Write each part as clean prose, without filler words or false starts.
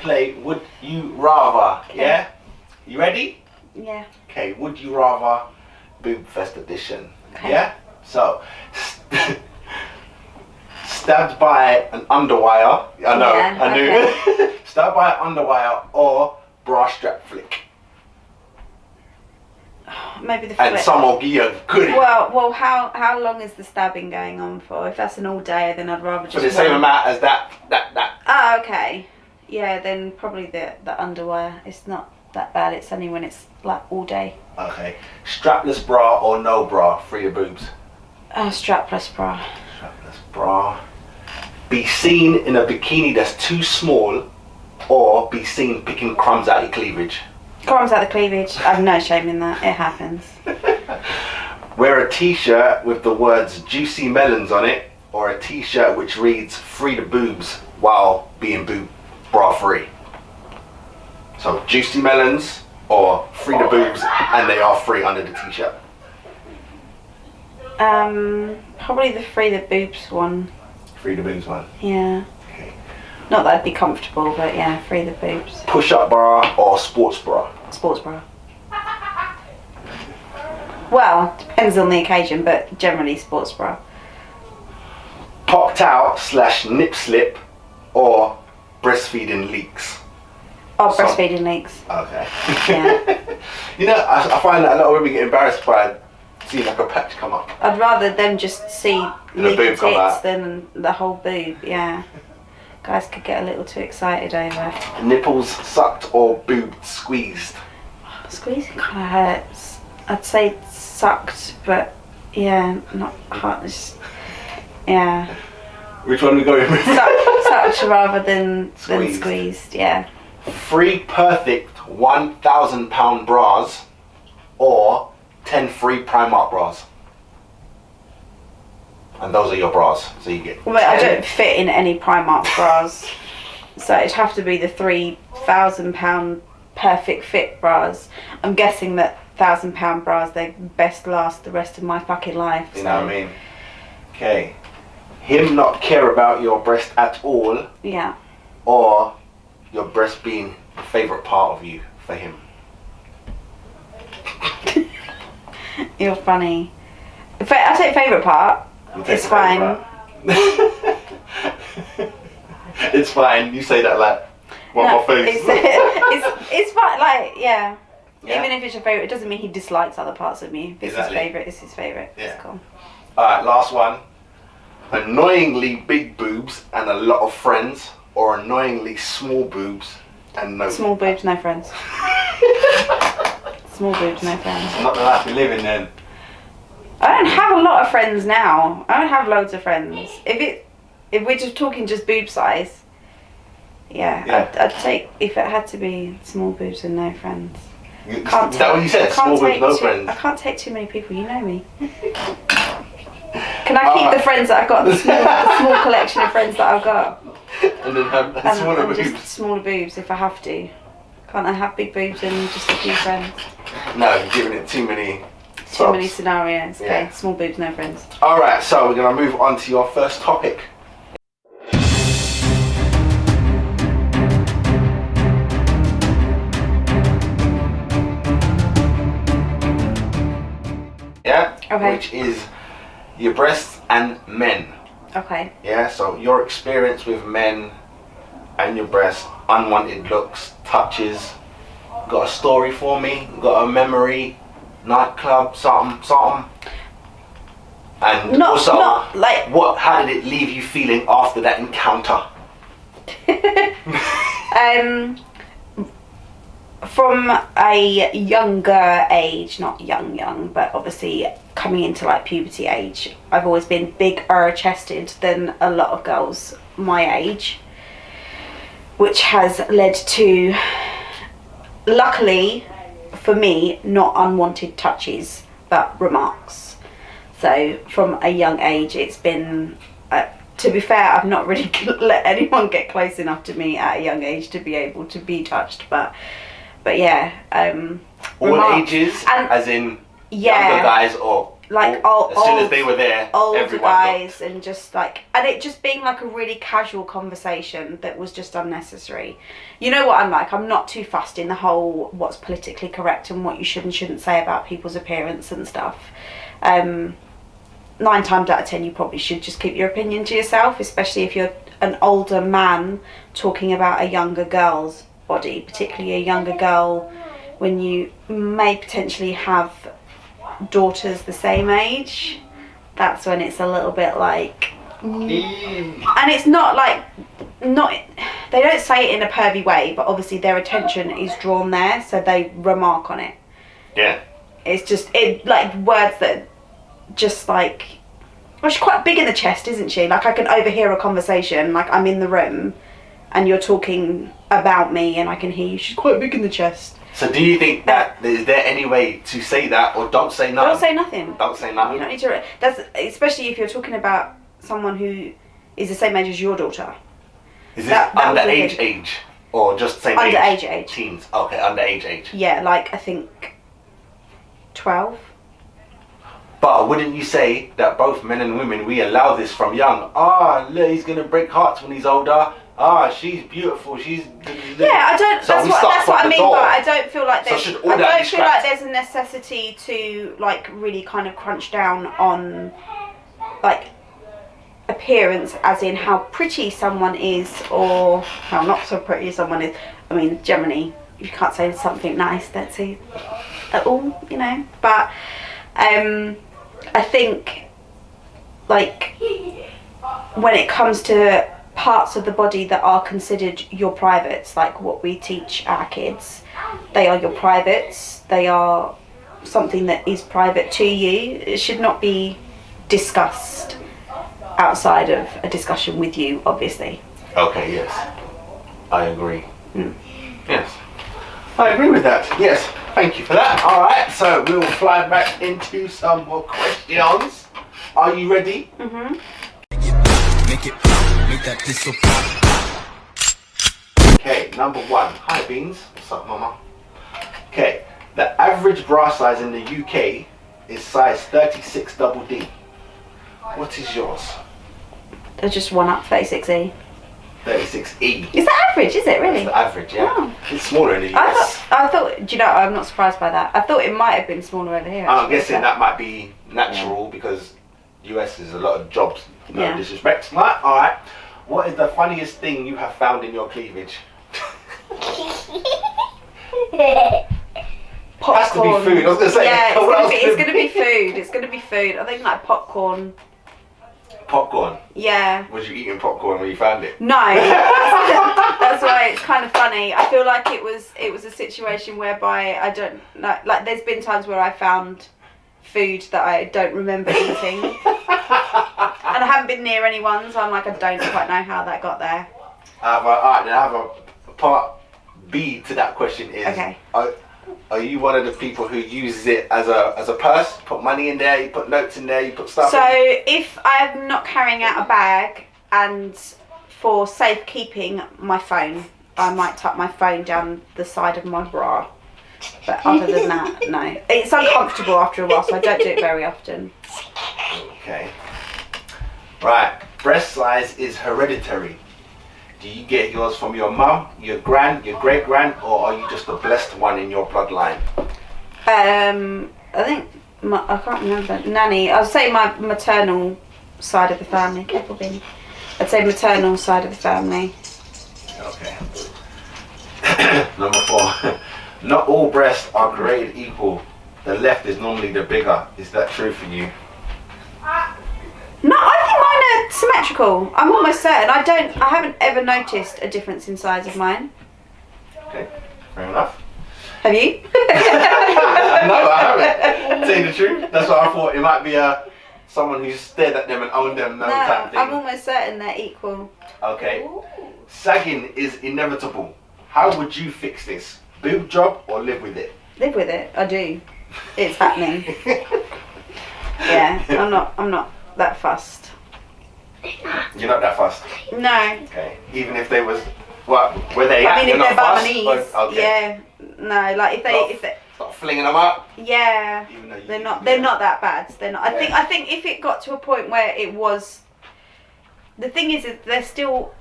play Would You Rather, yeah? You ready? Yeah. Okay, Would You Rather BOOBFEST edition, Okay. yeah? So, stabbed by an underwire, I know, Yeah, I knew. okay. Stabbed by an underwire or bra strap flick. Maybe the flip. And someone give you a good... Well, how long is the stabbing going on for? If that's an all day, then I'd rather just... For the same amount as that. Oh, okay. Yeah, then probably the underwear. It's not that bad. It's only when it's like all day. Okay. Strapless bra or no bra? Free your boobs. Strapless bra. Strapless bra. Be seen in a bikini that's too small, or be seen picking crumbs out your cleavage. Crumbs out the cleavage. I've no shame in that. It happens. Wear a t-shirt with the words Juicy Melons on it, or a t-shirt which reads Free the Boobs while being bra free. So Juicy Melons or Free the Boobs, and they are free under the t-shirt. Probably the Free the Boobs one. Free the Boobs one. Yeah. Okay. Not that I'd be comfortable, but yeah, Free the Boobs. Push-up bra or sports bra? Sports bra. Well, depends on the occasion, but generally sports bra. Popped out / nip slip or breastfeeding leaks? Oh, breastfeeding leaks. Okay. Yeah. You know, I find that a lot of women get embarrassed by seeing like a patch come up. I'd rather them just see leaky boob come tits out. than the whole boob, yeah. Guys could get a little too excited over it. Nipples sucked or boobs squeezed? Squeezing kind of hurts. I'd say sucked, but yeah, not hard. Yeah. Which one are we going with? Sucked rather than Squeezed. squeezed, yeah. 3 perfect £1,000 bras or 10 free Primark bras. And those are your bras, so you get. Well, I don't fit in any Primark bras, so it'd have to be the £3,000 perfect fit bras. I'm guessing that £1,000 bras, they best last the rest of my fucking life. You know what I mean? Okay. Him not care about your breast at all, Yeah. or your breast being the favourite part of you for him. You're funny. I take favourite part. You take It's the fine. favourite part. It's fine. You say that like, what No, my face? it's fine. Like, yeah. Yeah. Even if it's your favourite, it doesn't mean he dislikes other parts of me. If it's Exactly. his favourite, it's his favourite. Yeah. It's cool. Alright, last one. Annoyingly big boobs and a lot of friends, or annoyingly small boobs and no. Small boobs, no friends. Small boobs, no friends. Not the life we live in then. I don't have a lot of friends now. I don't have loads of friends. If we're just talking just boob size, yeah. I'd take, if it had to be, small boobs and no friends. Is that what you said? Small boobs, no friends. I can't take too many people. You know me. Can I keep the friends that I've got? The small collection of friends that I've got. And then have smaller boobs. Just smaller boobs if I have to. Can't I have big boobs and just a few friends? No, you're giving it too many. Too many scenarios. Okay, Yeah. small boobs, no friends. Alright, so we're going to move on to your first topic. Yeah? Okay. Which is your breasts and men. Okay. Yeah, so your experience with men and your breasts, unwanted looks, touches. Got a story for me? Got a memory? Nightclub, something. And also, not like how did it leave you feeling after that encounter? From a younger age, not young, but obviously coming into like puberty age, I've always been bigger chested than a lot of girls my age, which has led to, luckily for me, not unwanted touches but remarks. So from a young age it's been, to be fair, I've not really let anyone get close enough to me at a young age to be able to be touched, but yeah, all remarks. ages, And as in younger guys or like as soon as they were there, older everyone guys, looked. and just like, and it just being like a really casual conversation that was just unnecessary. You know what I'm like? I'm not too fussed in the whole what's politically correct and what you should and shouldn't say about people's appearance and stuff. 9 times out of 10, you probably should just keep your opinion to yourself, especially if you're an older man talking about a younger girl's body, particularly a younger girl when you may potentially have daughters the same age. That's when it's a little bit like, and it's not like, they don't say it in a pervy way, but obviously their attention is drawn there, so they remark on it. Yeah. It's just, it like words that just like, well, she's quite big in the chest, isn't she? Like, I can overhear a conversation, like I'm in the room and you're talking about me and I can hear you, she's quite big in the chest. So do you think that, is there any way to say that, or don't say nothing? Don't say nothing. Don't say nothing. You don't need to, that's, especially if you're talking about someone who is the same age as your daughter. Is this underage age? Or just same age? Underage age. Teens. Okay, underage age. Yeah, like I think 12. But wouldn't you say that both men and women, we allow this from young? Look, he's going to break hearts when he's older. She's beautiful. She's... Yeah, I don't. So that's what I mean. But I don't feel like So there's. should all I that don't be feel like scrapped? there's a necessity to like really kind of crunch down on like appearance, as in how pretty someone is or how not so pretty someone is. I mean, generally, if you can't say something nice, that's it at all, you know. But I think like when it comes to parts of the body that are considered your privates, like what we teach our kids, they are your privates, they are something that is private to you. It should not be discussed outside of a discussion with you, obviously. Okay, yes. I agree. Yes. I agree with that. Yes. Thank you for that. Alright, so we will fly back into some more questions. Are you ready? Mm-hmm. Okay, number 1. Hi Beans. What's up, mama? Okay, the average bra size in the UK is size 36 double D. What is yours? There's just one up, 36E. 36E. Is that average, is it really? That's the average, yeah. Oh. It's smaller in the US. I thought, do you know, I'm not surprised by that. I thought it might have been smaller over here. I'm actually, guessing but- that might be natural because US is a lot of jobs. No Yeah. disrespect. Right, alright. What is the funniest thing you have found in your cleavage? Popcorn. Has to be food. I was going to say. Yeah, what else it's could gonna it be food. It's gonna be food. I think like popcorn. Popcorn. Yeah. Was you eating popcorn when you found it? No. That's why it's kind of funny. I feel like it was a situation whereby I don't know. Like there's been times where I found food that I don't remember eating, and I haven't been near anyone, so I'm like, I don't quite know how that got there. Alright, then I have a part B to that question is, Okay. Are you one of the people who uses it as a purse? Put money in there, you put notes in there, you put stuff So in? if I'm not carrying out a bag and for safekeeping my phone, I might tuck my phone down the side of my bra. But other than that, no. It's uncomfortable after a while, so I don't do it very often. Okay. Right. Breast size is hereditary. Do you get yours from your mum, your gran, your great gran, or are you just the blessed one in your bloodline? I think I can't remember. Nanny. I'd say my maternal side of the family. Careful, Beanie. I'd say maternal side of the family. Okay. Number 4. Not all breasts are created equal. The left is normally the bigger. Is that true for you? No, I think mine are symmetrical. I'm almost certain. I haven't ever noticed a difference in size of mine. Okay, fair enough. Have you? No, I haven't. Tell you the truth, that's what I thought. It might be someone who stared at them and owned them. No, type thing. I'm almost certain they're equal. Okay. Sagging is inevitable. How would you fix this? Boob job or live with it? Live with it. I do. It's happening. Yeah, I'm not that fussed. You're not that fussed. No. Okay. Even if they was, what? Were they? I mean, if not they're by my fussed? knees. Or- okay. Yeah. No, like if they. Not flinging them up. Yeah. Even though They're not that bad. They're not. Yeah. I think if it got to a point where it was, the thing is that they're still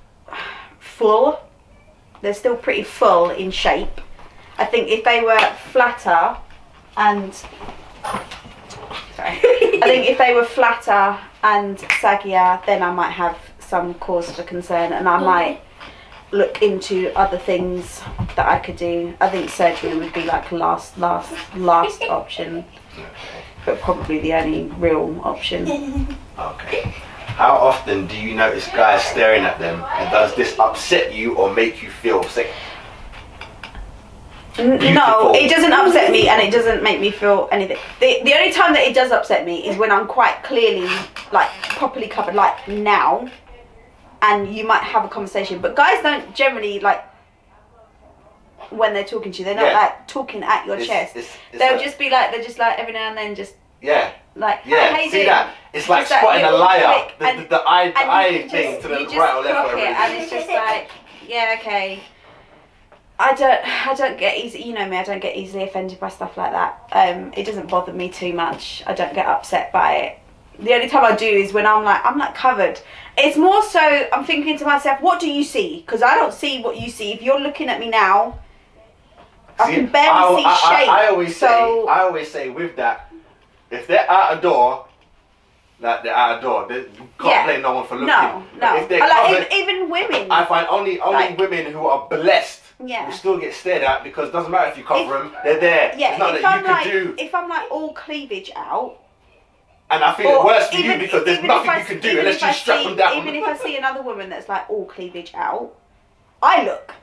full. They're still pretty full in shape. I think if they were flatter and I think if they were flatter and saggier, then I might have some cause for concern, and I might look into other things that I could do. I think surgery would be like last option, but probably the only real option. Okay. How often do you notice guys staring at them, and does this upset you or make you feel sick? No, it doesn't upset me, and it doesn't make me feel anything. The only time that it does upset me is when I'm quite clearly, like, properly covered, like now, and you might have a conversation. But guys don't generally, like, when they're talking to you, they're not like talking at your chest. They'll just be like, they're just like every now and then just like, yeah. how you See doing? that? It's like Just spotting a liar. and The eye you thing just, to the you just right or left. clock Whatever it, it and is. it's just like, yeah, okay. I don't get easy. You know me. I don't get easily offended by stuff like that. It doesn't bother me too much. I don't get upset by it. The only time I do is when I'm like covered. It's more so I'm thinking to myself, what do you see? Because I don't see what you see. If you're looking at me now, I can barely see shape. I always say with that, if they're out a door, like they're out a door, you can't blame no one for looking. No. If they're like even women. I find only like, women who are blessed will still get stared at, because it doesn't matter if you cover them, they're there. Yeah, it's not if that I'm you like, can do. if I'm like all cleavage out. And I feel it worse for you because there's nothing you can do unless you strap them down. Even if I see another woman that's like all cleavage out, I look.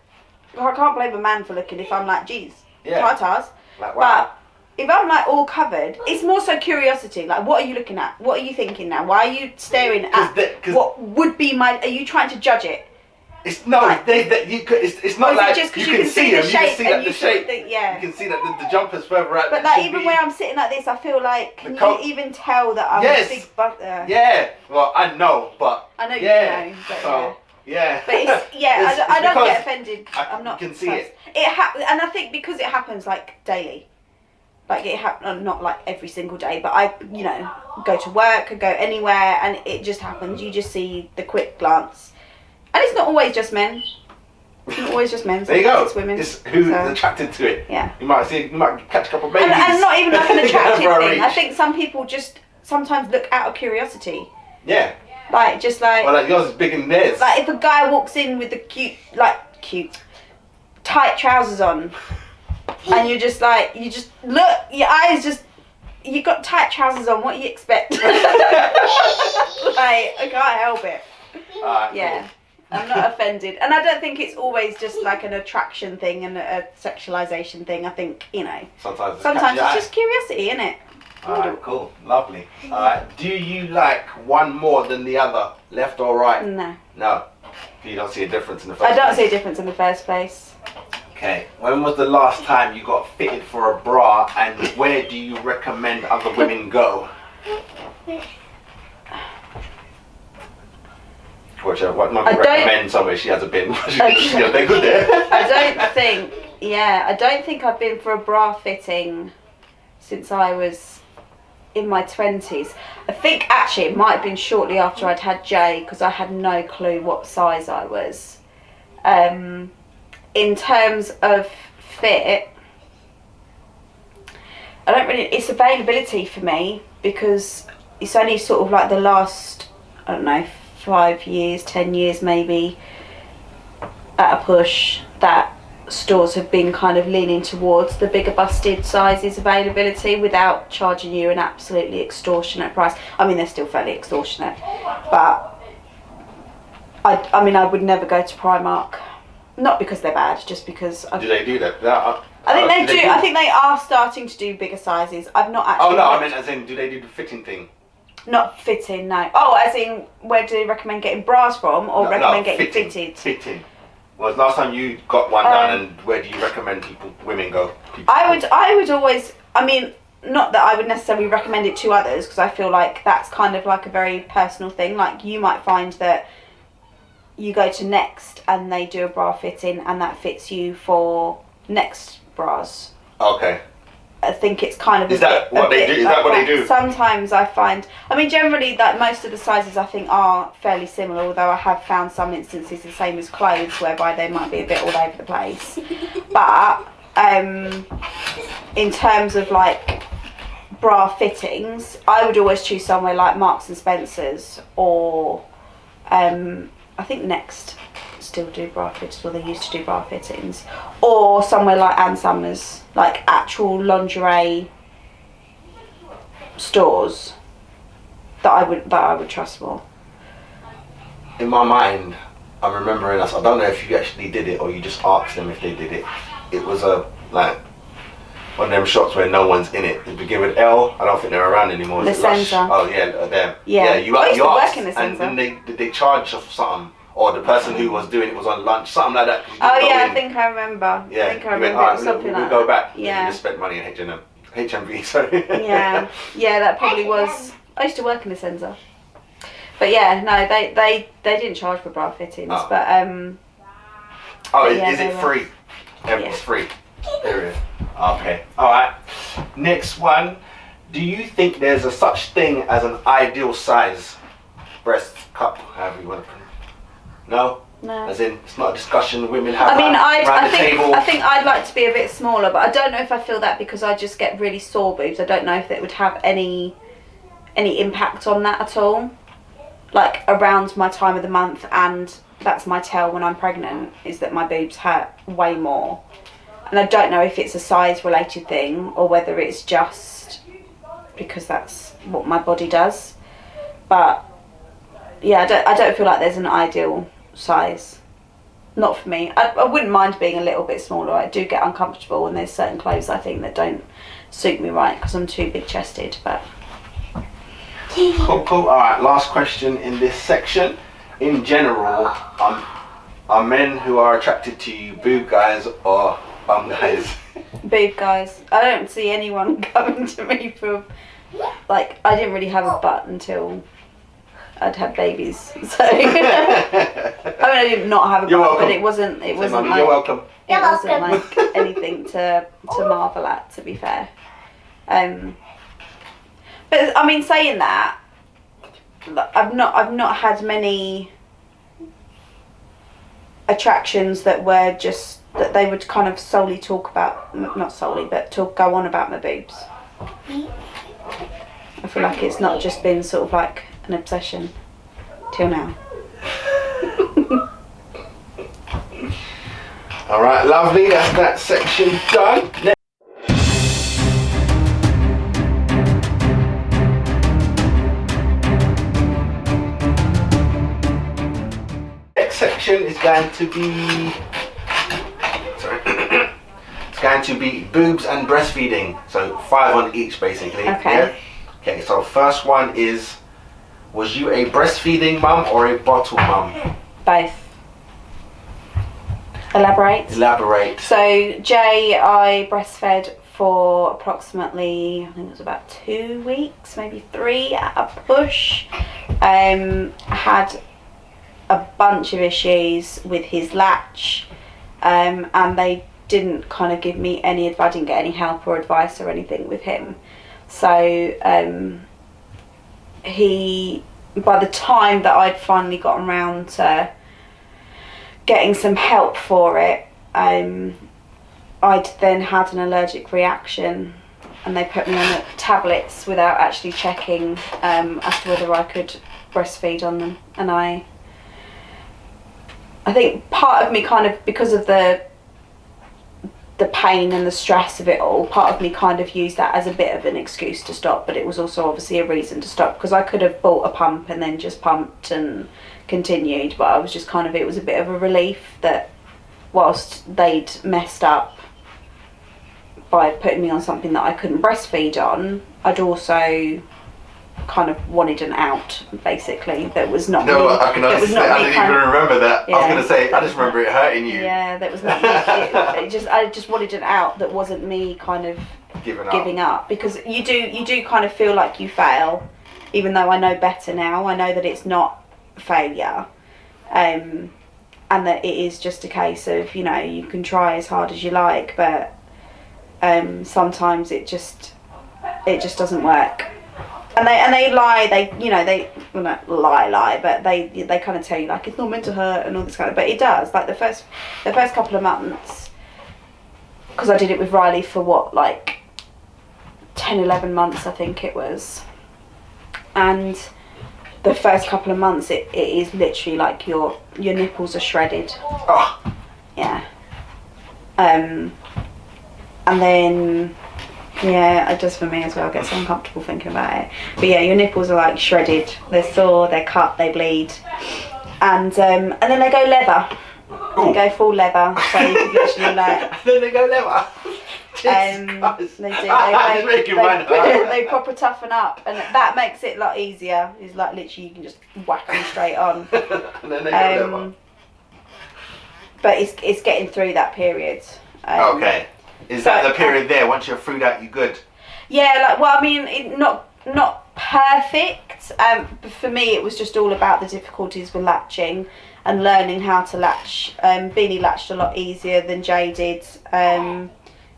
I can't blame a man for looking if I'm like, geez, tartars. Like, wow. But if I'm like all covered, it's more so curiosity. Like, what are you looking at? What are you thinking now? Why are you staring at what would be my? Are you trying to judge it? It's no, like, it's not like just you can see them. You can see that the shape. Yeah. You can see that the jumper's further out. But like even when I'm sitting like this, I feel like can you even tell that I'm a big butter? Yeah. Well, I know, but I know you know. But so, yeah. But it's I don't get offended. I'm not. You can see it. And I think because it happens like daily. Like it happens, not like every single day, but I, go to work, I go anywhere, and it just happens. You just see the quick glance. And it's not always just men. It's not always just men. There you go. It's women. It's who's attracted to it. Yeah. You might catch a couple of babies. And not even like an attractive thing. I think some people just sometimes look out of curiosity. Yeah. Like just like. Well, like yours is bigger than theirs. Like if a guy walks in with the cute, tight trousers on, and you just look, your eyes just. You got tight trousers on. What do you expect? Like I can't help it. Yeah. Cool. I'm not offended, and I don't think it's always just like an attraction thing and a sexualization thing. I think sometimes it's just curiosity, isn't it? Alright, cool, lovely. Alright, do you like one more than the other, left or right? No. You don't see a difference in the first place? I don't see a difference in the first place. Okay, when was the last time you got fitted for a bra, and where do you recommend other women go? What mum recommend somewhere she hasn't been? They're good there. I don't think I've been for a bra fitting since I was in my 20s. I think actually it might have been shortly after I'd had Jay, because I had no clue what size I was. In terms of fit, I don't really, it's availability for me, because it's only sort of like the last, I don't know, 5 years, 10 years maybe, at a push, that stores have been kind of leaning towards the bigger busted sizes availability without charging you an absolutely extortionate price. I mean, they're still fairly extortionate, but I would never go to Primark. Not because they're bad, just because... Do they do that? I think they do. I think they are starting to do bigger sizes. I've not actually... Oh no, I meant as in, do they do the fitting thing? Not fitting, no. Oh, as in, where do you recommend getting bras from, or recommend getting fitted? Fitting. Well, last time you got one done, and where do you recommend women go? I would always, I mean, not that I would necessarily recommend it to others, because I feel like that's kind of like a very personal thing. Like, you might find that you go to Next and they do a bra fitting, and that fits you for Next bras. Okay. think it's kind of Is that what they do? Is that what they do? Sometimes I find, I mean, generally, that most of the sizes I think are fairly similar, although I have found some instances the same as clothes, whereby they might be a bit all over the place. But in terms of like bra fittings, I would always choose somewhere like Marks and Spencer's, or I think Next still do bra fittings, or they used to do bra fittings, or somewhere like Ann Summers, like actual lingerie stores that I would trust more. In my mind, I'm remembering us. I don't know if you actually did it or you just asked them if they did it. It was like one of them shops where no one's in it. They begin with L. I don't think they're around anymore. The Centre. Oh yeah, them. Yeah. You I used to asked, work in the and Centre. then they charged of something, or the person who was doing it was on lunch, something like that. Oh yeah, I think I remember. Yeah, I think I you went, remember alright, something we'll like go that. back. Yeah. You just spent money in H&M. HMV, sorry. Yeah, that probably was. I used to work in the Centre. But yeah, no, they didn't charge for bra fittings, Oh. but Oh, yeah, is they it were. free? It's free. Period. Okay. Alright. Next one. Do you think there's a such thing as an ideal size breast cup? However you want to put it. No? no. As in, it's not a discussion women have I mean, around the table. I think I'd like to be a bit smaller, but I don't know if I feel that because I just get really sore boobs. I don't know if it would have any impact on that at all. Like around my time of the month, and that's my tell when I'm pregnant, is that my boobs hurt way more. And I don't know if it's a size related thing or whether it's just because that's what my body does. But yeah, I don't feel like there's an ideal size. Not for me. I wouldn't mind being a little bit smaller. I do get uncomfortable, and there's certain clothes I think that don't suit me right because I'm too big chested. But Cool. Alright, last question in this section. In general, are men who are attracted to you boob guys or bum guys? boob guys, I don't see anyone coming to me for, like, I didn't really have a butt until I'd had babies. So I mean, I did not have a You're butt, welcome. but it wasn't Mummy, like, you're welcome. it wasn't like anything to marvel at, to be fair. But I mean, saying that, I've not had many attractions that were just that they would kind of solely talk about, not solely, but go on about my boobs. I feel like it's not just been sort of like an obsession till now. All right, lovely. That's that section done. Next section is going to be it's going to be boobs and breastfeeding. So 5 on each, basically. Okay. Yeah? Okay. So first one is: was you a breastfeeding mum or a bottle mum? Both. Elaborate. So Jay, I breastfed for approximately, I think it was about 2 weeks, maybe 3 at a push. Had a bunch of issues with his latch, and they didn't kind of give me any advice. I didn't get any help or advice or anything with him. So he, by the time that I'd finally gotten round to getting some help for it, I'd then had an allergic reaction, and they put me on tablets without actually checking as to whether I could breastfeed on them. And I think part of me kind of, because of the pain and the stress of it all, part of me kind of used that as a bit of an excuse to stop, but it was also obviously a reason to stop, because I could have bought a pump and then just pumped and continued, but I was just kind of, it was a bit of a relief that whilst they'd messed up by putting me on something that I couldn't breastfeed on, I'd also kind of wanted an out, basically, that was not No, me. I can That was understand. not I me didn't kind even of- remember that. I was Yeah. going to say, I just remember it hurting you. Yeah, that was not me. I just wanted an out that wasn't me kind of giving up, because you do kind of feel like you fail, even though I know better now. I know that it's not failure, and that it is just a case of, you know, you can try as hard as you like, but sometimes it just doesn't work. And they lie. They well, not lie, but they kind of tell you like it's not meant to hurt and all this kind of. But it does. Like the first couple of months, because I did it with Riley for what, like 10, 11 months, I think it was. And the first couple of months, it is literally like your nipples are shredded. Oh. Yeah. And then. Yeah, it does for me as well. I get so uncomfortable thinking about it. But yeah, your nipples are like shredded. They're sore, they're cut, they bleed. And then they go leather. They go full leather. So you can literally like... And then they go leather. They do. They proper toughen up. And that makes it a lot easier. It's like literally you can just whack them straight on. And then they go leather. But it's getting through that period. Okay. Is that the period there? Once you're through that, you're good? Yeah, like, well, I mean, not perfect. But for me, it was just all about the difficulties with latching and learning how to latch. Beanie latched a lot easier than Jay did.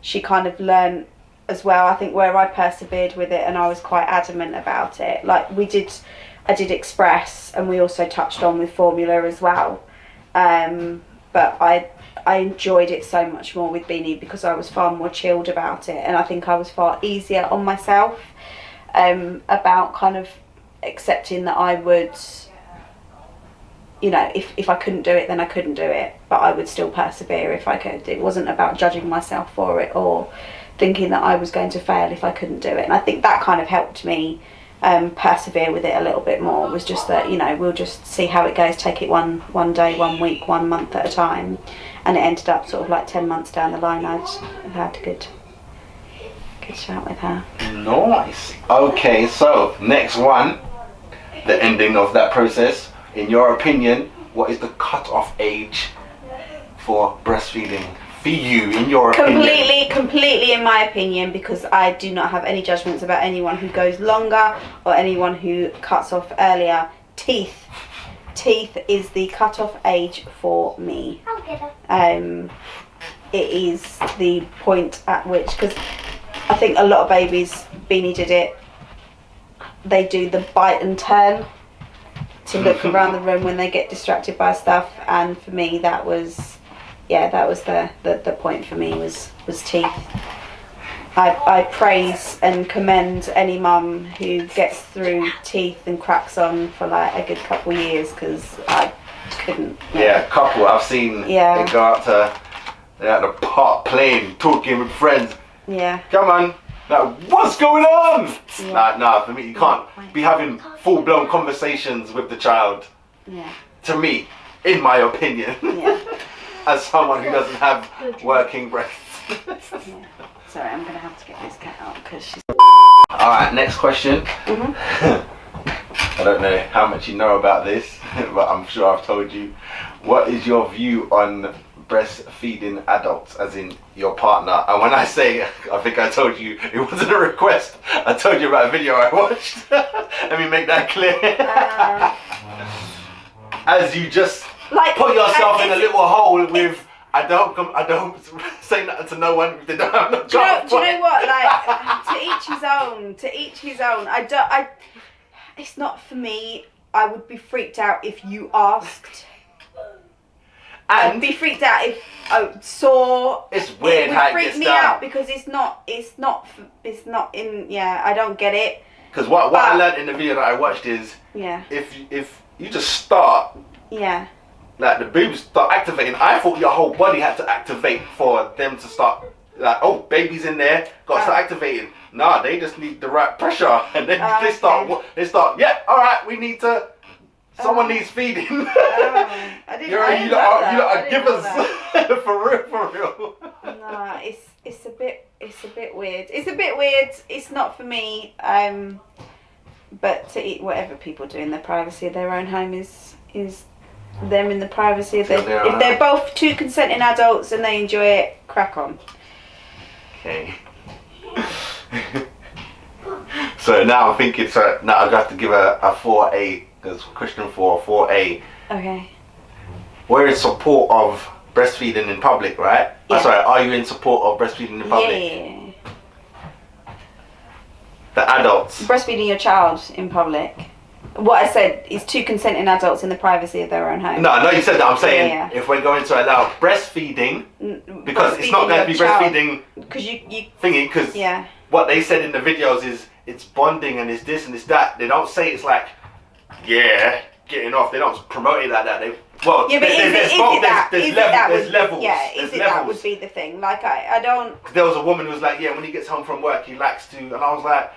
She kind of learned as well. I think where I persevered with it and I was quite adamant about it. Like I did Express, and we also touched on with Formula as well. But I enjoyed it so much more with Beanie because I was far more chilled about it, and I think I was far easier on myself about kind of accepting that I would, if I couldn't do it, then I couldn't do it, but I would still persevere if I could. It wasn't about judging myself for it or thinking that I was going to fail if I couldn't do it, and I think that kind of helped me persevere with it a little bit more. Was just that we'll just see how it goes, take it one day, 1 week, 1 month at a time. And it ended up sort of like 10 months down the line I'd had a good chat with her. Nice. Okay, so next one, the ending of that process. In your opinion, what is the cut-off age for breastfeeding for you, in your opinion? Completely in my opinion, because I do not have any judgments about anyone who goes longer or anyone who cuts off earlier. Teeth is the cut-off age for me. It is the point at which, because I think a lot of babies, Beanie did it, they do the bite and turn to look around the room when they get distracted by stuff, and for me that was the point for me was teeth. I praise and commend any mum who gets through teeth and cracks on for like a good couple years, because I couldn't. Yeah, couple. I've seen they go out to the park playing, talking with friends. Yeah. Come on. Like, what's going on? Yeah. Nah, for me, you can't be having full-blown conversations with the child. Yeah. To me, in my opinion. Yeah. As someone who doesn't have working breasts. Yeah. Sorry, I'm going to have to get this cat out because she's... Alright, next question. I don't know how much you know about this, but I'm sure I've told you. What is your view on breastfeeding adults, as in your partner? And when I say, I think I told you, it wasn't a request. I told you about a video I watched. Let me make that clear. As you just put yourself in a little hole with... I don't say nothing to no one if they don't have no job. Do you know what? Like, to each his own. It's not for me. I would be freaked out if you asked. And I'd be freaked out if I saw. It's weird how it gets done. It would freak me out because it's not in. Yeah, I don't get it. Because what I learned in the video that I watched is, if you just start. Yeah. Like the boobs start activating. I thought your whole body had to activate for them to start. Like, oh, baby's in there, got to start activating. Nah, they just need the right pressure, and then they start. Yeah, all right, we need to. Someone needs feeding. I didn't. You are givers for real. No, it's a bit weird. It's a bit weird. It's not for me. But to eat whatever people do in the privacy of their own home is them in the privacy of their. If they're both two consenting adults and they enjoy it, crack on. Okay. So now I think it's now I have to give a 4A, because question 4A. Okay. Where is support of breastfeeding in public, right? Yeah. Sorry, are you in support of breastfeeding in public? Yeah. The adults. Breastfeeding your child in public. What I said is 2 consenting adults in the privacy of their own home. No, I know you said that. I'm saying Yeah. if we're going to allow breastfeeding, because it's not going to be breastfeeding because you thingy, because what they said in the videos is it's bonding and it's this and it's that. They don't say it's like, yeah, getting off. They don't promote it like that. There's levels. Yeah, that would be the thing. Like I don't. There was a woman who was like, yeah, when he gets home from work, he likes to, and I was like,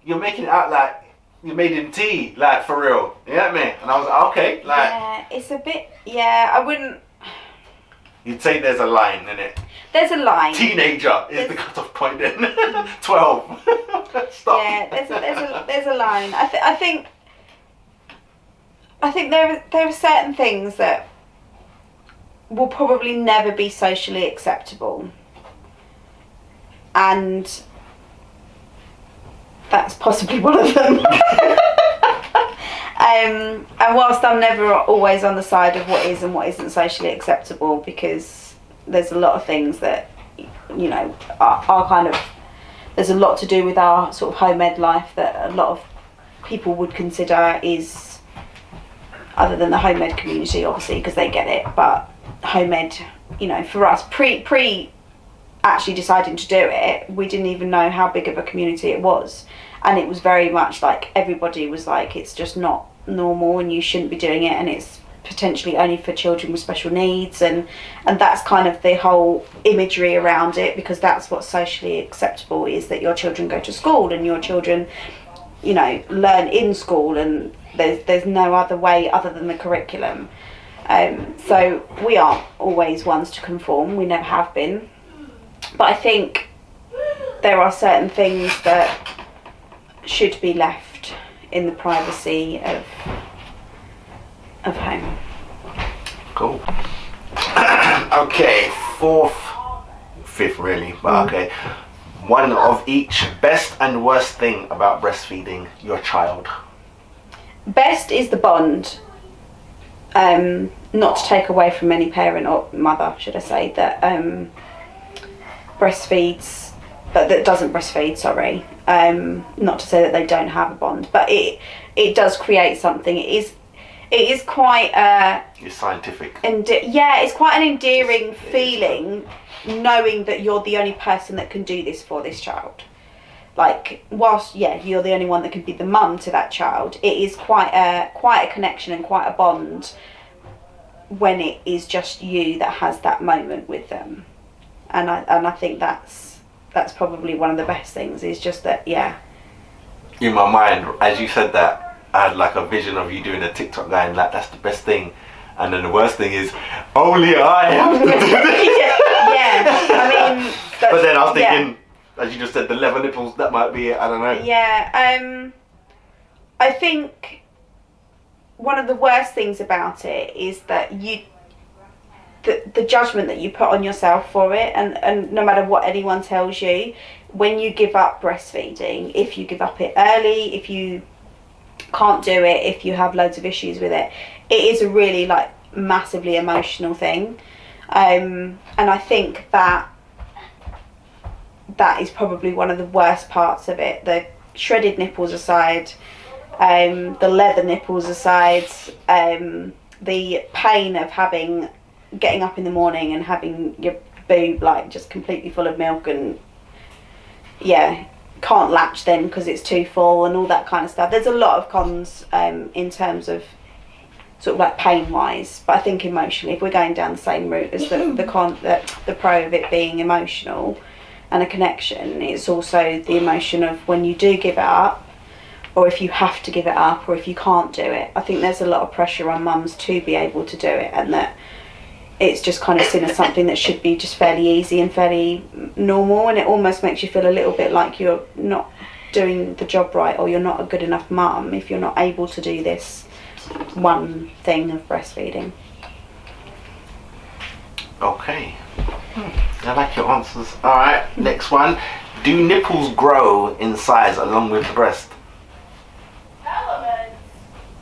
you're making it out like you made him tea, like for real. You know what I mean? And I was like, okay, like. Yeah, it's a bit. Yeah, I wouldn't. You'd say there's a line in it. There's a line. Teenager is the cut-off point then. 12. Stop. Yeah, there's a line. I think there are certain things that will probably never be socially acceptable, and that's possibly one of them. And whilst I'm never always on the side of what is and what isn't socially acceptable, because there's a lot of things that, you know, are kind of, there's a lot to do with our sort of home ed life that a lot of people would consider is, other than the home ed community obviously because they get it, but home ed, you know, for us pre actually deciding to do it, we didn't even know how big of a community it was, and it was very much like everybody was like, it's just not normal and you shouldn't be doing it, and it's potentially only for children with special needs, and that's kind of the whole imagery around it, because that's what's socially acceptable, is that your children go to school and your children, you know, learn in school, and there's no other way other than the curriculum. So we aren't always ones to conform, we never have been, but I think there are certain things that should be left in the privacy of home. Cool. Okay, fifth really, but okay. One of each: best and worst thing about breastfeeding your child. Best is the bond. Not to take away from any parent or mother, should I say, that breastfeeds, but that doesn't breastfeed, sorry. Not to say that they don't have a bond, but it does create something. It is quite it's scientific. It's quite an endearing feeling, knowing that you're the only person that can do this for this child. Like, whilst you're the only one that can be the mum to that child, it is quite a connection and quite a bond when it is just you that has that moment with them, and I think that's probably one of the best things, is just that, in my mind, as you said that, I had like a vision of you doing a TikTok going like, that's the best thing, and then the worst thing is only I have to do this. I mean, but then I was thinking, as you just said, the leather nipples, that might be it, I don't know. I think one of the worst things about it is that the judgment that you put on yourself for it, and no matter what anyone tells you, when you give up breastfeeding, if you give up it early, if you can't do it, if you have loads of issues with it, it is a really like massively emotional thing, and I think that is probably one of the worst parts of it. The shredded nipples aside, the leather nipples aside, the pain of getting up in the morning and having your boob like just completely full of milk, and can't latch then because it's too full and all that kind of stuff. There's a lot of cons in terms of sort of like pain wise, but I think emotionally, if we're going down the same route as the pro of it being emotional and a connection, it's also the emotion of when you do give it up, or if you have to give it up, or if you can't do it. I think there's a lot of pressure on mums to be able to do it, and that it's just kind of seen as something that should be just fairly easy and fairly normal, and it almost makes you feel a little bit like you're not doing the job right, or you're not a good enough mum if you're not able to do this one thing of breastfeeding. Okay. I like your answers. Alright, next one. Do nipples grow in size along with the breast?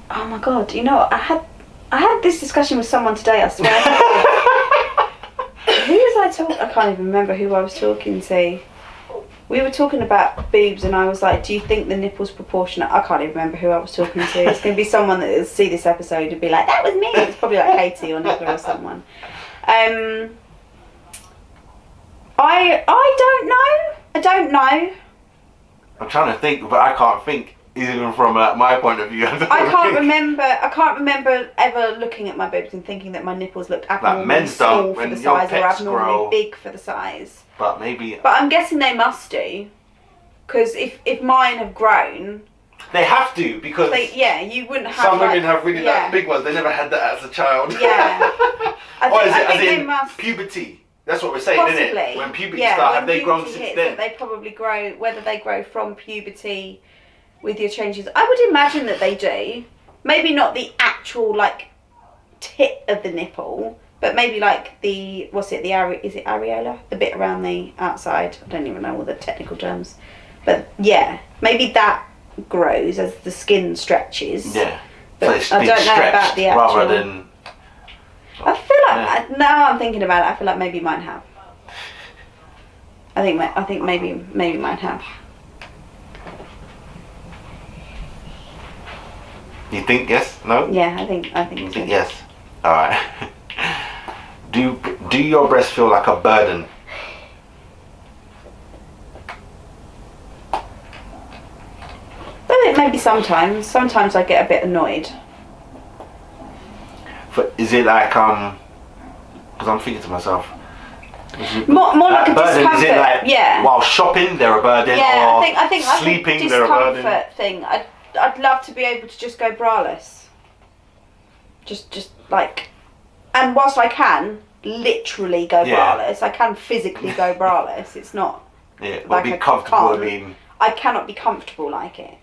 Oh my god, you know, I had this discussion with someone today, I swear. I talking? I can't even remember who I was talking to. We were talking about boobs, and I was like, "Do you think the nipple's proportionate?" I can't even remember who I was talking to. It's going to be someone that will see this episode and be like, "That was me." It's probably like Katie or Nicola or someone. I don't know. I don't know. I'm trying to think, but I can't think. Even from my point of view, I can't remember ever looking at my boobs and thinking that my nipples looked abnormally small for the size or abnormally big for the size. But maybe. But I'm guessing they must do, because if mine have grown, they have to, because you wouldn't have. Some women have really big ones. They never had that as a child. Yeah. I think they they must. Puberty. That's what we're saying, Possibly. isn't it? When puberty starts, have they grown since then? They probably grow. Whether they grow from puberty with your changes, I would imagine that they do. Maybe not the actual like tip of the nipple, but maybe like the is it areola? The bit around the outside. I don't even know all the technical terms, but yeah, maybe that grows as the skin stretches. Yeah, but so I don't know about the actual. Rather than. I feel like now I'm thinking about it. I feel like maybe mine have. I think maybe mine have. You think yes? No? Yeah, I think You so. think yes? Alright. Do your breasts feel like a burden? I think maybe sometimes. Sometimes I get a bit annoyed. But is it like because I'm thinking to myself. More like a burden? discomfort. Is it like while shopping they're a burden? Yeah, or I think sleeping they're a burden? Discomfort thing. I'd love to be able to just go braless. Just like, and whilst I can literally go braless, I can physically go braless. It's not. Yeah, like be comfortable. I cannot be comfortable like it.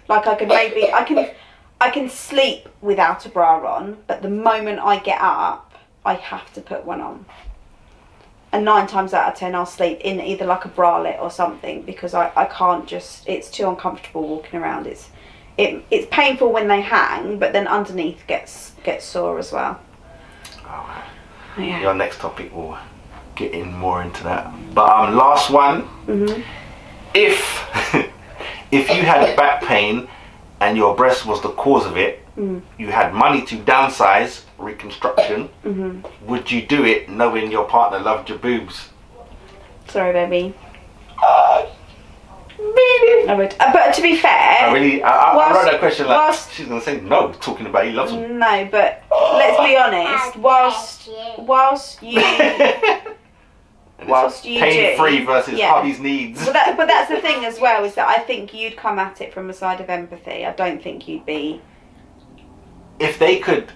Like I can sleep without a bra on, but the moment I get up, I have to put one on. And 9 times out of 10, I'll sleep in either like a bralette or something, because I can't just. It's too uncomfortable walking around. It's painful when they hang, but then underneath gets sore as well. Oh, yeah. Your next topic will get in more into that. But last one. Mhm. If you had back pain and your breast was the cause of it, you had money to downsize, reconstruction, would you do it knowing your partner loved your boobs? Sorry, baby. I would. But to be fair, I wrote that question like she's gonna say no, talking about he loves them. No, but let's be honest. Whilst you pain-free versus hubby's needs. But that's the thing as well, is that I think you'd come at it from a side of empathy. I don't think you'd be. If they could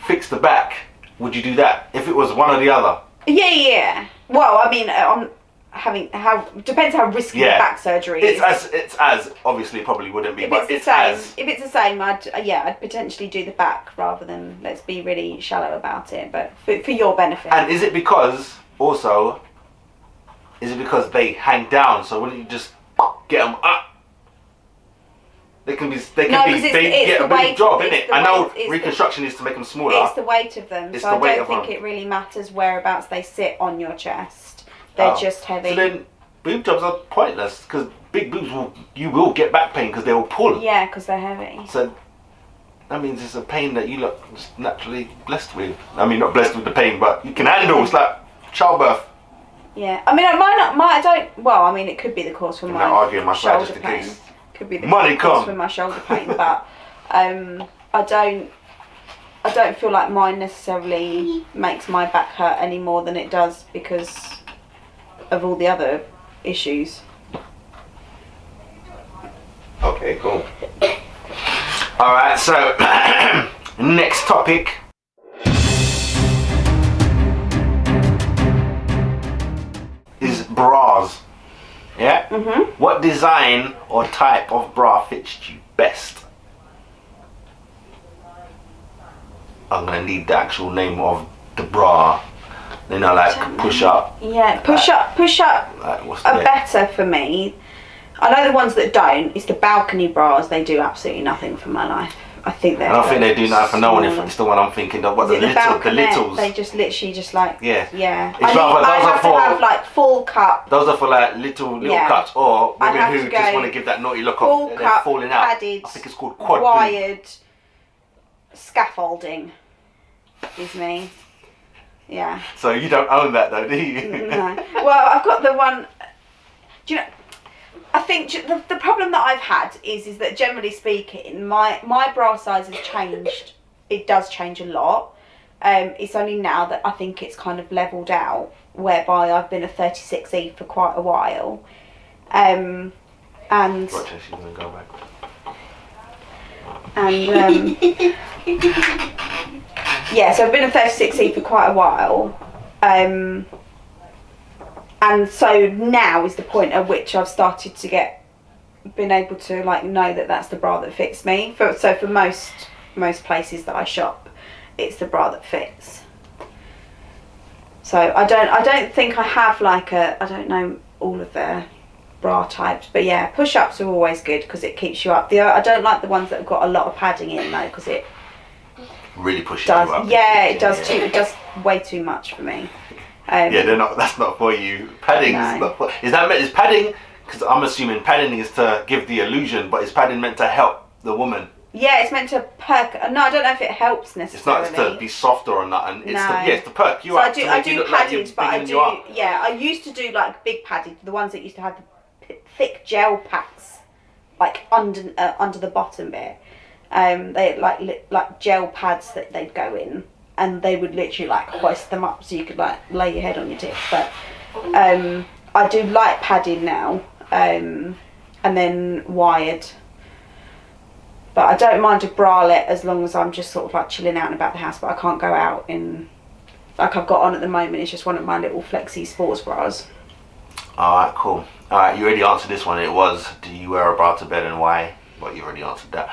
fix the back, would you do that? If it was one or the other? Yeah. Well, I mean, depends how risky the back surgery is. It's as obviously it probably wouldn't be, but if it's the same, I'd potentially do the back rather than let's be really shallow about it. But for your benefit. And is it because they hang down? So wouldn't you just get them up? They get a big job, innit? I know reconstruction is to make them smaller. It's the weight of them, so I don't think it really matters whereabouts they sit on your chest. They're just heavy. So then boob jobs are pointless, because big boobs you will get back pain because they will pull. Yeah, because they're heavy. So that means it's a pain that you look just naturally blessed with. I mean, not blessed with the pain, but you can handle. It's like childbirth. Yeah, I mean, I don't. Well, I mean, it could be the cause for my shoulder pain. Case. Could be the Money cause for my shoulder pain, but I don't feel like mine necessarily makes my back hurt any more than it does because of all the other issues. Okay, cool. Alright, so next topic. Is bras. Yeah? Mm-hmm. What design or type of bra fits you best? I'm gonna need the actual name of the bra. You know, like push up. Yeah, push up like, are better for me. I know the ones that don't. It's the balcony bras. They do absolutely nothing for my life. I think they're. I don't think they do that for no one. If it's the one I'm thinking of. What the littles? They just literally just like. Yeah. Yeah. It's I have to have like full cup. Those are for like little cups, or women who just want to give that naughty look full of cup, falling out. Padded, I think it's called quad wired scaffolding. Is me. Yeah. So you don't own that though, do you? No. Well, I've got the one. Do you know? I think the problem that I've had is that generally speaking, my bra size has changed. It does change a lot. It's only now that I think it's kind of levelled out, whereby I've been a 36E for quite a while. And Watch this, she's gonna go back. And yeah, so I've been a 36E for quite a while. And so now is the point at which I've started to been able to like know that that's the bra that fits me. So for most places that I shop, it's the bra that fits. So I don't think I have like I don't know all of their bra types, but yeah, push-ups are always good because it keeps you up. I don't like the ones that have got a lot of padding in though, because it really pushes you up. Yeah, it does too. It does way too much for me. Yeah, that's not for you. Padding is not for. Is padding? Because I'm assuming padding is to give the illusion, but is padding meant to help the woman? Yeah, it's meant to perk. No, I don't know if it helps necessarily. It's not to be softer or not, and it's to perk you up. I do padded, but I do. Yeah, I used to do like big padded, the ones that used to have the thick gel packs, like under the bottom bit. They like gel pads that they'd go in. And they would literally like hoist them up so you could like lay your head on your tits. But I do like padding now, and then wired. But I don't mind a bralette as long as I'm just sort of like chilling out and about the house. But I can't go out in like I've got on at the moment. It's just one of my little flexi sports bras. Alright, cool. Alright, you already answered this one. It was, do you wear a bra to bed and why? Well, you already answered that.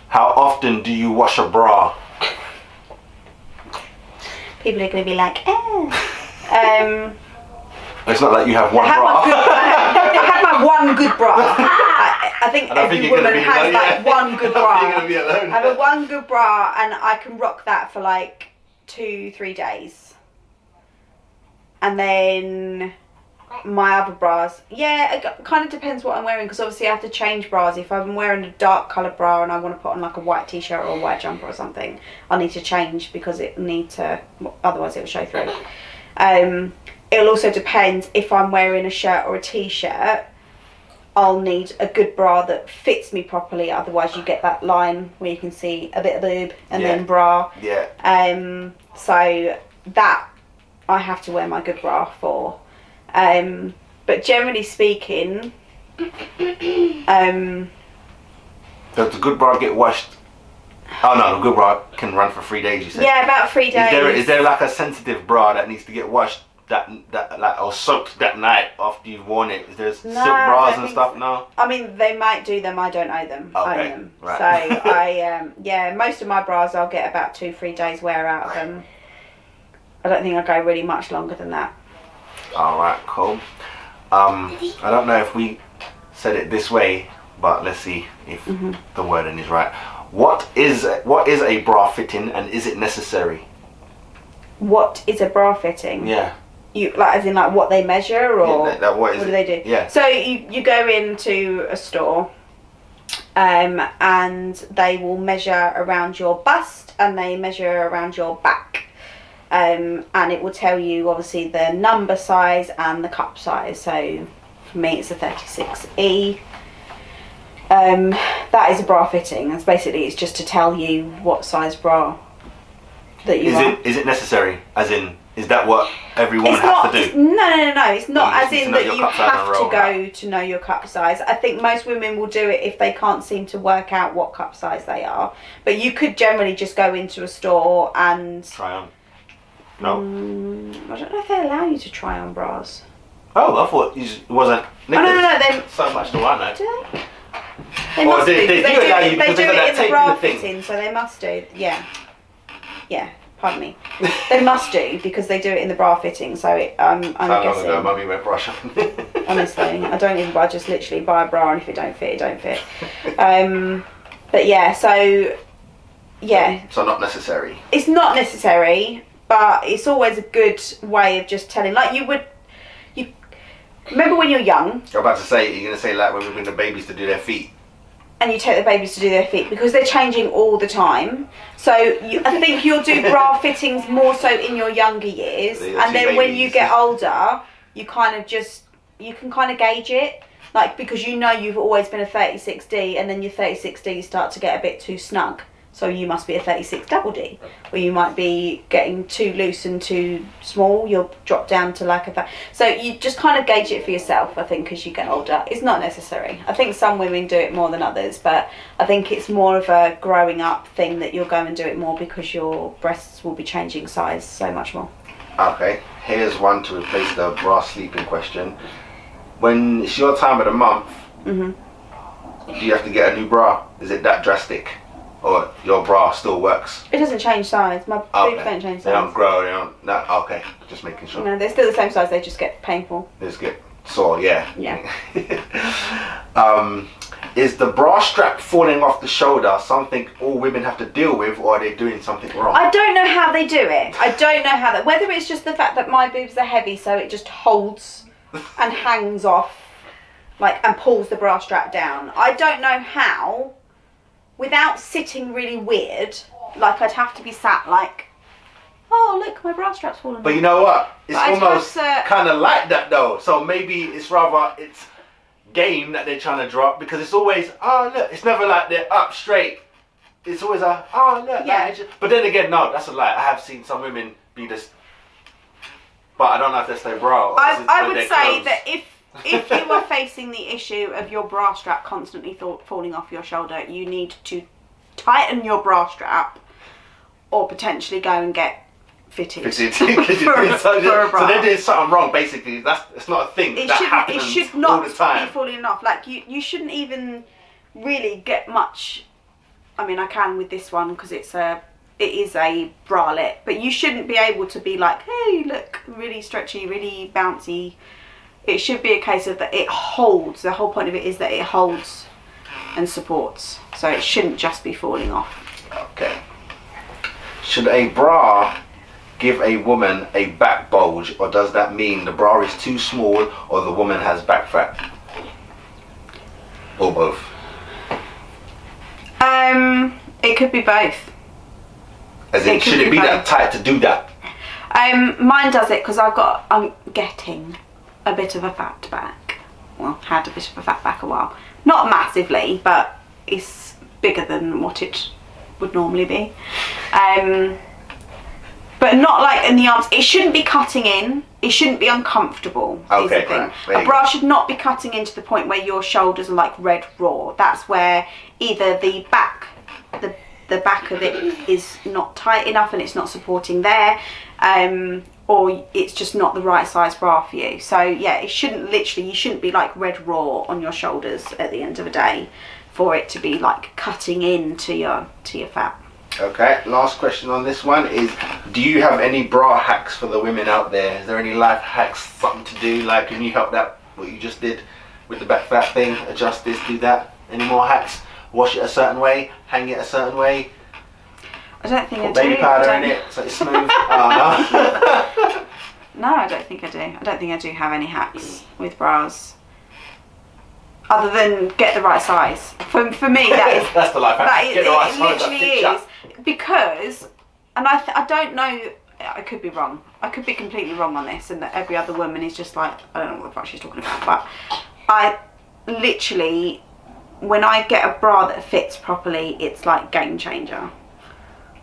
How often do you wash a bra? People are going to be like, It's not like you have one bra. I had my one good bra. I think every woman has like one good bra. You're going to be alone. I have a one good bra and I can rock that for like 2-3 days. And then my other bras, yeah, it kind of depends what I'm wearing, because obviously I have to change bras. If I'm wearing a dark coloured bra and I want to put on like a white t-shirt or a white jumper or something, I need to change because otherwise it will show through. It'll also depend if I'm wearing a shirt or a t-shirt. I'll need a good bra that fits me properly, otherwise you get that line where you can see a bit of boob and then bra. Yeah. So that I have to wear my good bra for. But generally speaking, does the good bra get washed? Oh no, the good bra can run for 3 days, you said. Yeah, about 3 days. Is there like a sensitive bra that needs to get washed that like or soaked that night after you've worn it? Is there silk bras and stuff? No. I mean, they might do them. I don't own them. Okay. Own them. Right. So yeah, most of my bras I'll get about 2-3 days wear out of them. I don't think I go really much longer than that. Alright, cool. I don't know if we said it this way, but let's see if the wording is right. What is a bra fitting and is it necessary? What is a bra fitting? Yeah. You like as in like what they measure or what do they do? Yeah. So you go into a store and they will measure around your bust and they measure around your back. And it will tell you obviously the number size and the cup size. So for me it's a 36E. That is a bra fitting. That's basically, it's just to tell you what size bra that you want. Is it necessary? As in, is that what every woman has to do? No. It's not as in that you have to go to know your cup size. I think most women will do it if they can't seem to work out what cup size they are. But you could generally just go into a store and try on. No? I don't know if they allow you to try on bras. Oh, I thought it wasn't. No. So much to I know. Do they? They must do. They do it in the bra fitting, so they must do. Yeah. Pardon me. They must do because they do it in the bra fitting. So I'm guessing. How long ago mummy went bra shopping? Honestly, I don't even. I just literally buy a bra, and if it don't fit, it don't fit. But yeah, so Yeah. So not necessary. It's not necessary, but it's always a good way of just telling. Like you remember when you're young. You're about to say, you're going to say like when we bring the babies to do their feet. And you take the babies to do their feet because they're changing all the time. So I think you'll do bra fittings more so in your younger years, and then when you get older, you kind of you can kind of gauge it, like because you know you've always been a 36D, and then your 36D start to get a bit too snug. So you must be a 36 double D, where you might be getting too loose and too small. You'll drop down to like a fat. So you just kind of gauge it for yourself, I think, as you get older. It's not necessary. I think some women do it more than others, but I think it's more of a growing up thing that you'll go and do it more because your breasts will be changing size so much more. Okay, here's one to replace the bra sleeping question. When it's your time of the month, do you have to get a new bra? Is it that drastic? Or your bra still works? It doesn't change size. My boobs don't change size. They don't grow, they don't... No, okay, just making sure. No, they're still the same size, they just get painful. They just get sore, yeah. Yeah. Is the bra strap falling off the shoulder something all women have to deal with, or are they doing something wrong? I don't know how they do it. I don't know how that... Whether it's just the fact that my boobs are heavy, so it just holds and hangs off, like, and pulls the bra strap down. I don't know how... Without sitting really weird, like I'd have to be sat like, oh look, my bra strap's fallen off. But you know what? It's but almost kind of like that though. So maybe it's rather it's game that they're trying to drop, because it's always, oh look, it's never like they're up straight. It's always a, oh look. Yeah. But then again, no, that's a lie. I have seen some women be this, but I don't know if that's their bra. I would say that if you are facing the issue of your bra strap constantly falling off your shoulder, you need to tighten your bra strap or potentially go and get fitted. So they're doing something wrong, basically. It's not a thing that happens it should not all the time. be falling off. Like you shouldn't even really get much. I mean, I can with this one because it is a bralette, but you shouldn't be able to be like, hey, look, really stretchy, really bouncy. It should be a case of that it holds. The whole point of it is that it holds and supports. So it shouldn't just be falling off. Okay. Should a bra give a woman a back bulge, or does that mean the bra is too small or the woman has back fat? Or both? It could be both. As in, should it be that tight to do that? Mine does it because I'm getting a bit of a fat back. Well, had a bit of a fat back a while. Not massively, but it's bigger than what it would normally be. But not like in the arms. It shouldn't be cutting in. It shouldn't be uncomfortable. Okay, right. A bra should not be cutting in to the point where your shoulders are like red raw. That's where either the back of it is not tight enough and it's not supporting there, or it's just not the right size bra for you. So yeah, it shouldn't you shouldn't be like red raw on your shoulders at the end of the day for it to be like cutting into your fat. Okay, last question on this one is, do you have any bra hacks for the women out there? Is there any life hacks, something to do? Like, can you help that, what you just did with the back fat thing? Adjust this, do that? Any more hacks? Wash it a certain way, hang it a certain way? I don't think I do. Put baby powder in it so it's smooth? Oh, no. No, I don't think I do. I don't think I do have any hacks with bras. Other than get the right size. For me, that is... That's the life hack. Get the right size. It literally is. Because, and I don't know, I could be wrong. I could be completely wrong on this, and that every other woman is just like, I don't know what the fuck she's talking about, but I literally, when I get a bra that fits properly, it's like game changer.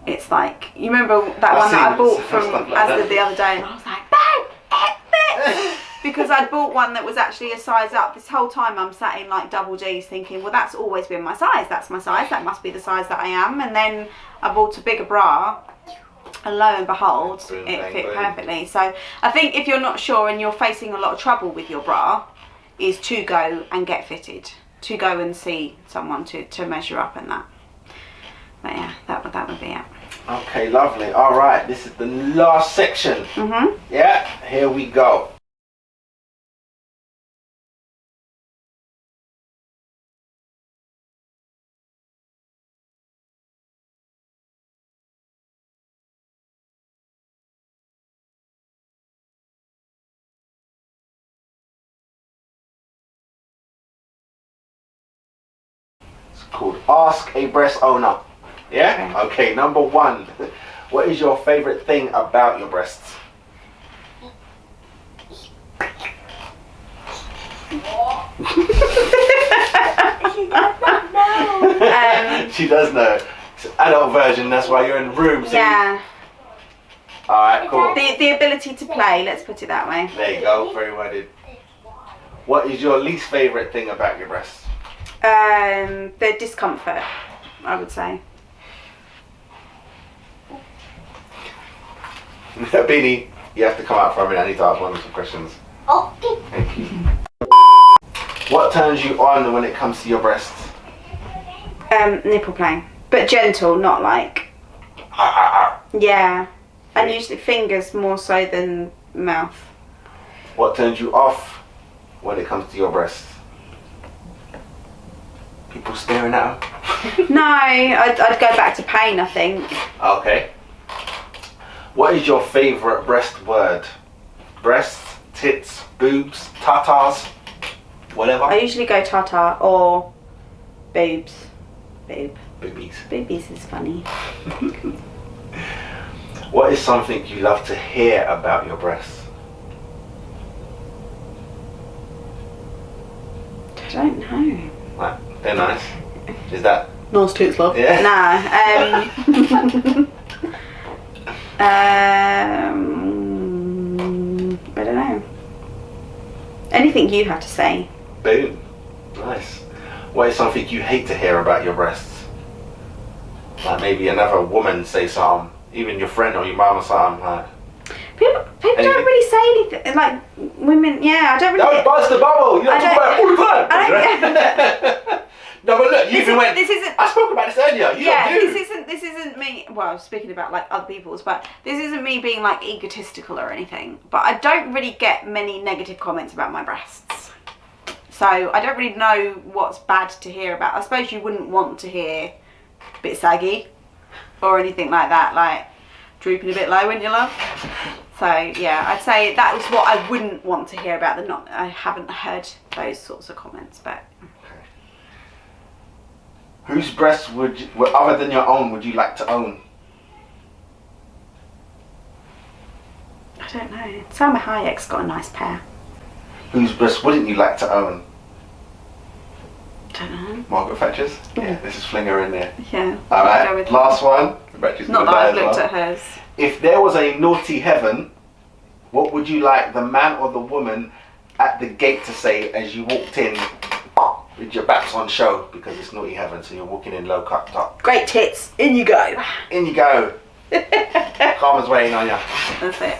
It's like, you remember that one that I bought from Asda the other day, and I was like, babe, it fits! Because I'd bought one that was actually a size up. This whole time I'm sat in like double Ds thinking, well, that's always been my size. That's my size. That must be the size that I am. And then I bought a bigger bra, and lo and behold, it fit perfectly. So I think if you're not sure and you're facing a lot of trouble with your bra, is to go and get fitted. To go and see someone to measure up and that. But yeah, that would be it. Okay, lovely. All right, this is the last section. Yeah, here we go. called Ask a Breast Owner. Yeah? Okay, number 1. What is your favourite thing about your breasts? She does know. It's an adult version, that's why you're in the room. So yeah. Alright, cool. The ability to play, let's put it that way. There you go, very worded. What is your least favourite thing about your breasts? The discomfort, I would say. Beanie, you have to come out for a minute. I need to ask one of some questions. Okay. Thank you. What turns you on when it comes to your breasts? Nipple playing, but gentle, not like. Yeah, and usually fingers more so than mouth. What turns you off when it comes to your breasts? People staring at them? No, I'd go back to pain, I think. Okay. What is your favourite breast word? Breasts, tits, boobs, tatas, whatever? I usually go tata or boobs. Boob. Boobies. Boobies is funny. What is something you love to hear about your breasts? I don't know. Right, they're nice. Is that? Nice tits, love. Yeah. Nah. I don't know. Anything you have to say. Boom. Nice. What is something you hate to hear about your breasts? Like maybe another woman say something, even your friend or your mum or something. Like, People don't really say anything. Like women, yeah, I don't really. don't buzz the bubble. You don't talk about it all the time. I don't. No, but look, you even went. This isn't. I spoke about this earlier. You Yeah, don't do. this isn't me. Well, speaking about like other people's, but this isn't me being like egotistical or anything. But I don't really get many negative comments about my breasts, so I don't really know what's bad to hear about. I suppose you wouldn't want to hear a bit saggy or anything like that, like drooping a bit low, wouldn't you, love? So yeah, I'd say that was what I wouldn't want to hear about. I haven't heard those sorts of comments, but. Whose breasts other than your own, would you like to own? I don't know. Salma Hayek's got a nice pair. Whose breasts wouldn't you like to own? Don't know. Margaret Thatcher's? Yeah, this is fling her in there. Yeah. Alright, last one. Not that I've looked at hers. If there was a naughty heaven, what would you like the man or the woman at the gate to say as you walked in with your backs on show, because it's naughty heaven, so you're walking in low cut top? Great tits. In you go. In you go. Karma's waiting on you. That's it.